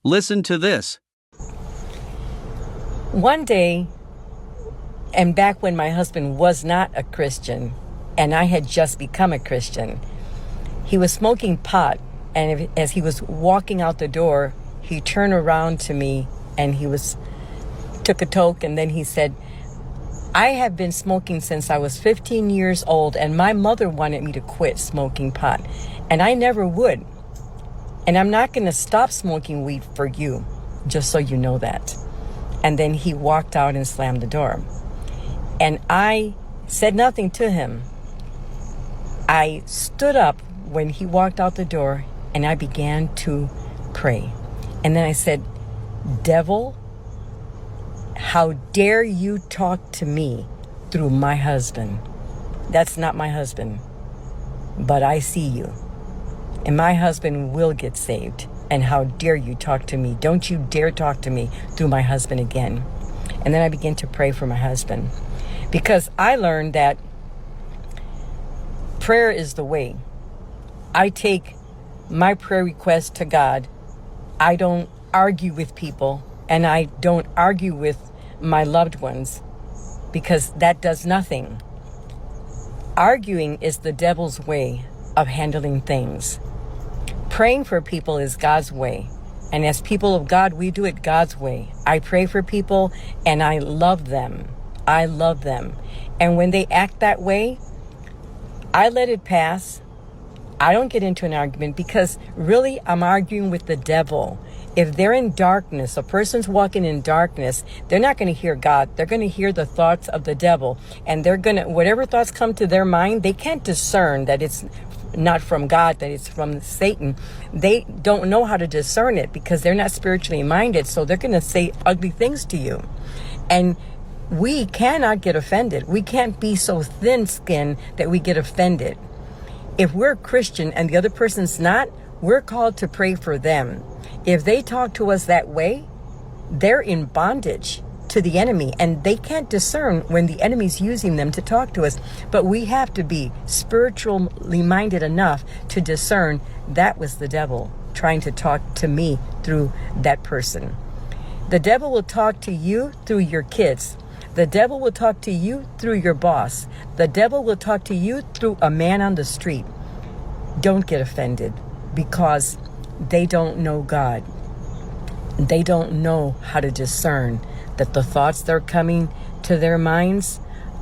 Listen to this. One day, and back when my husband was not a Christian, and I had just become a Christian, he was smoking pot, and as he was walking out the door, he turned around to me and took a toke, and then he said, I have been smoking since I was 15 years old, and my mother wanted me to quit smoking pot, and I never would. And I'm not going to stop smoking weed for you, just so you know that. And then he walked out and slammed the door. And I said nothing to him. I stood up when he walked out the door, and I began to pray. And then I said, Devil, how dare you talk to me through my husband? That's not my husband, but I see you. And my husband will get saved. And how dare you talk to me? Don't you dare talk to me through my husband again. And then I began to pray for my husband, because I learned that prayer is the way. I take my prayer request to God. I don't argue with people, and I don't argue with my loved ones, because that does nothing. Arguing is the devil's way of handling things. Praying for people is God's way. And as people of God, we do it God's way. I pray for people and I love them. I love them. And when they act that way, I let it pass. I don't get into an argument, because really I'm arguing with the devil. If they're in darkness, a person's walking in darkness, they're not going to hear God. They're going to hear the thoughts of the devil. And they're going to, whatever thoughts come to their mind, they can't discern that it's not from God, that it's from Satan. They don't know how to discern it, because they're not spiritually minded. So they're going to say ugly things to you. And we cannot get offended. We can't be so thin-skinned that we get offended. If we're a Christian and the other person's not, we're called to pray for them. If they talk to us that way, they're in bondage to the enemy, and they can't discern when the enemy's using them to talk to us. But we have to be spiritually minded enough to discern that was the devil trying to talk to me through that person. The devil will talk to you through your kids. The devil will talk to you through your boss. The devil will talk to you through a man on the street. Don't get offended, because they don't know God. They don't know how to discern that the thoughts that are coming to their minds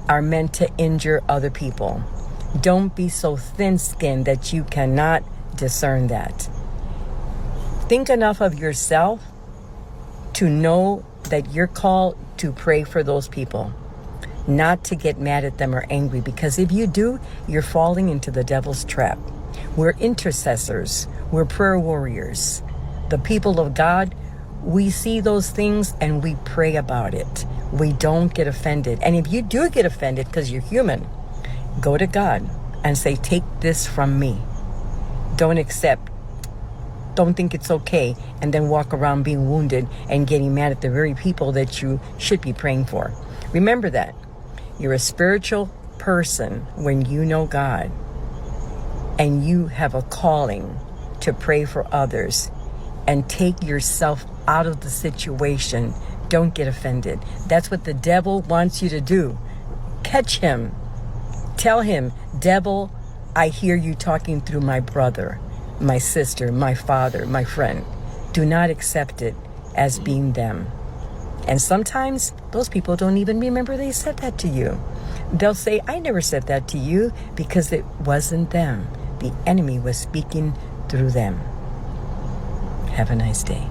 are meant to injure other people. Don't be so thin-skinned that you cannot discern that. Think enough of yourself to know that you're called to pray for those people, not to get mad at them or angry, because if you do, you're falling into the devil's trap. We're intercessors. We're prayer warriors. The people of God, we see those things and we pray about it. We don't get offended. And if you do get offended, because you're human, go to God and say, take this from me. Don't accept. Don't think it's okay, and then walk around being wounded and getting mad at the very people that you should be praying for. Remember that. You're a spiritual person when you know God, and you have a calling to pray for others and take yourself out of the situation. Don't get offended. That's what the devil wants you to do. Catch him. Tell him, devil, I hear you talking through my brother, my sister, my father, my friend. Do not accept it as being them. And sometimes those people don't even remember they said that to you. They'll say, I never said that to you, because it wasn't them. The enemy was speaking through them. Have a nice day.